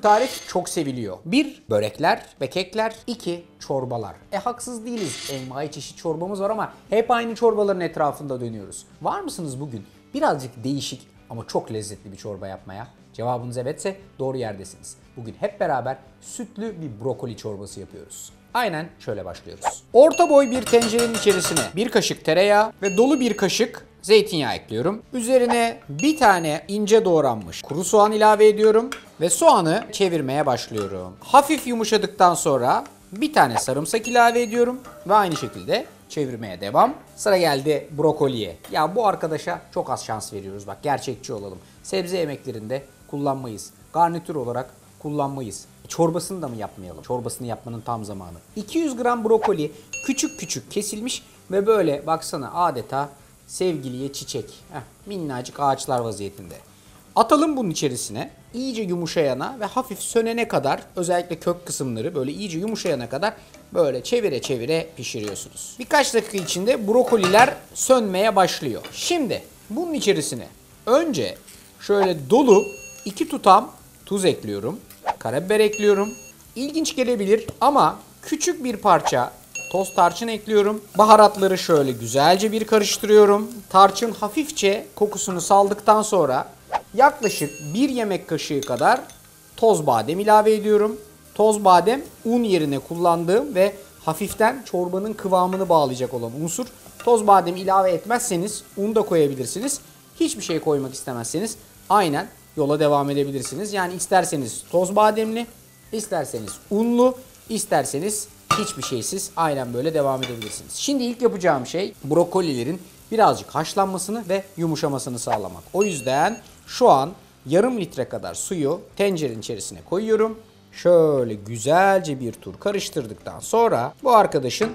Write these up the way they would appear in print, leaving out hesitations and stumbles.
tür tarif çok seviliyor. 1. Börekler ve kekler. 2. Çorbalar. Haksız değiliz. Envai çeşit çorbamız var ama hep aynı çorbaların etrafında dönüyoruz. Var mısınız bugün birazcık değişik ama çok lezzetli bir çorba yapmaya? Cevabınız evetse doğru yerdesiniz. Bugün hep beraber sütlü bir brokoli çorbası yapıyoruz. Aynen şöyle başlıyoruz. Orta boy bir tencerenin içerisine 1 kaşık tereyağı ve dolu 1 kaşık zeytinyağı ekliyorum. Üzerine bir tane ince doğranmış kuru soğan ilave ediyorum ve soğanı çevirmeye başlıyorum. Hafif yumuşadıktan sonra bir tane sarımsak ilave ediyorum ve aynı şekilde çevirmeye devam. Sıra geldi brokoliye. Ya bu arkadaşa çok az şans veriyoruz, bak gerçekçi olalım. Sebze yemeklerinde kullanmayız. Garnitür olarak kullanmayız. Çorbasını da mı yapmayalım? Çorbasını yapmanın tam zamanı. 200 gram brokoli küçük küçük kesilmiş ve böyle baksana adeta sevgiliye çiçek. Minnacık ağaçlar vaziyetinde. Atalım bunun içerisine. İyice yumuşayana ve hafif sönene kadar, özellikle kök kısımları böyle iyice yumuşayana kadar böyle çevire çevire pişiriyorsunuz. Birkaç dakika içinde brokoliler sönmeye başlıyor. Şimdi bunun içerisine önce şöyle dolu 2 tutam tuz ekliyorum. Karabiber ekliyorum. İlginç gelebilir ama küçük bir parça toz tarçın ekliyorum. Baharatları şöyle güzelce bir karıştırıyorum. Tarçın hafifçe kokusunu saldıktan sonra yaklaşık 1 yemek kaşığı kadar toz badem ilave ediyorum. Toz badem un yerine kullandığım ve hafiften çorbanın kıvamını bağlayacak olan unsur. Toz badem ilave etmezseniz un da koyabilirsiniz. Hiçbir şey koymak istemezseniz aynen yola devam edebilirsiniz. Yani isterseniz toz bademli, isterseniz unlu, isterseniz hiçbir şeysiz aynen böyle devam edebilirsiniz. Şimdi ilk yapacağım şey brokolilerin birazcık haşlanmasını ve yumuşamasını sağlamak. O yüzden şu an yarım litre kadar suyu tencerenin içerisine koyuyorum. Şöyle güzelce bir tur karıştırdıktan sonra bu arkadaşın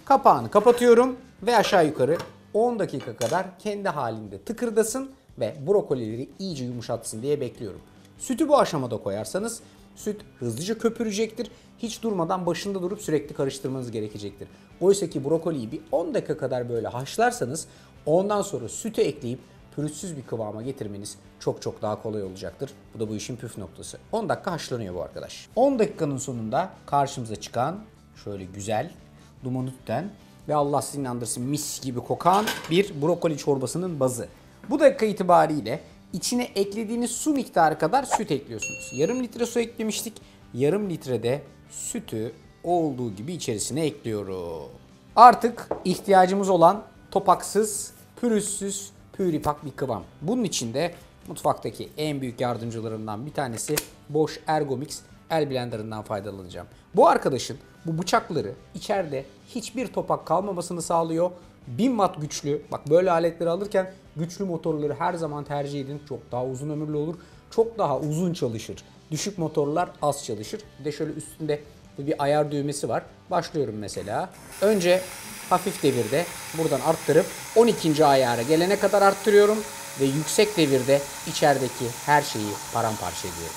kapağını kapatıyorum ve aşağı yukarı 10 dakika kadar kendi halinde tıkırdasın ve brokolileri iyice yumuşatsın diye bekliyorum. Sütü bu aşamada koyarsanız süt hızlıca köpürecektir. Hiç durmadan başında durup sürekli karıştırmanız gerekecektir. Oysa ki brokoliyi bir 10 dakika kadar böyle haşlarsanız ondan sonra sütü ekleyip pürüzsüz bir kıvama getirmeniz çok çok daha kolay olacaktır. Bu da bu işin püf noktası. 10 dakika haşlanıyor bu arkadaş. 10 dakikanın sonunda karşımıza çıkan şöyle güzel, dumanı tüten ve Allah sizi inandırsın mis gibi kokan bir brokoli çorbasının bazı. Bu dakika itibariyle içine eklediğiniz su miktarı kadar süt ekliyorsunuz. Yarım litre su eklemiştik. Yarım litrede sütü olduğu gibi içerisine ekliyorum. Artık ihtiyacımız olan topaksız, pürüzsüz, püripak bir kıvam. Bunun için de mutfaktaki en büyük yardımcılarından bir tanesi Bosch Ergomix el blenderından faydalanacağım. Bu arkadaşın bu bıçakları içeride hiçbir topak kalmamasını sağlıyor. 1000 watt güçlü. Bak böyle aletleri alırken güçlü motorları her zaman tercih edin. Çok daha uzun ömürlü olur. Çok daha uzun çalışır. Düşük motorlar az çalışır. Bir de şöyle üstünde bir ayar düğmesi var. Başlıyorum mesela. Önce hafif devirde buradan arttırıp 12. ayara gelene kadar arttırıyorum. Ve yüksek devirde içerideki her şeyi paramparça ediyorum.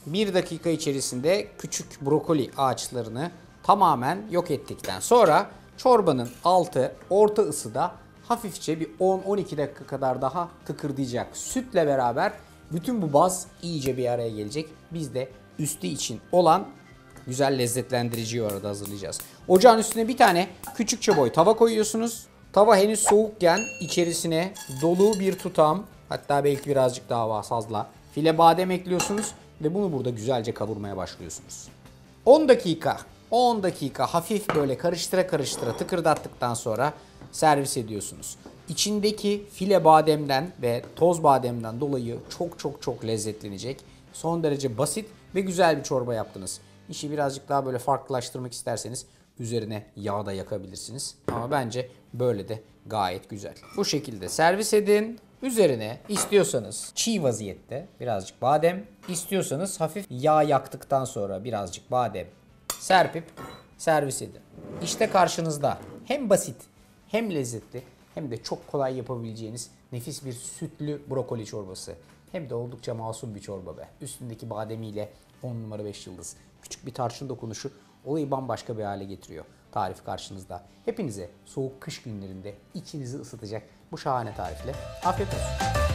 1 dakika içerisinde küçük brokoli ağaçlarını tamamen yok ettikten sonra çorbanın altı orta ısıda hafifçe bir 10-12 dakika kadar daha tıkırdayacak. Sütle beraber bütün bu baz iyice bir araya gelecek. Biz de üstü için olan güzel lezzetlendiriciyi orada hazırlayacağız. Ocağın üstüne bir tane küçükçe boy tava koyuyorsunuz. Tava henüz soğukken içerisine dolu bir tutam, hatta belki birazcık daha fazla file badem ekliyorsunuz ve bunu burada güzelce kavurmaya başlıyorsunuz. 10 dakika hafif böyle karıştıra karıştıra tıkırdattıktan sonra servis ediyorsunuz. İçindeki file bademden ve toz bademden dolayı çok lezzetlenecek. Son derece basit ve güzel bir çorba yaptınız. İşi birazcık daha böyle farklılaştırmak isterseniz üzerine yağ da yakabilirsiniz. Ama bence böyle de gayet güzel. Bu şekilde servis edin. Üzerine istiyorsanız çiğ vaziyette birazcık badem, istiyorsanız hafif yağ yaktıktan sonra birazcık badem serpip servis edin. İşte karşınızda hem basit hem lezzetli hem de çok kolay yapabileceğiniz nefis bir sütlü brokoli çorbası. Hem de oldukça masum bir çorba be. Üstündeki bademiyle 10 numara 5 yıldız. Küçük bir tarçın dokunuşu olayı bambaşka bir hale getiriyor. Tarif karşınızda. Hepinize soğuk kış günlerinde içinizi ısıtacak bu şahane tarifle afiyet olsun.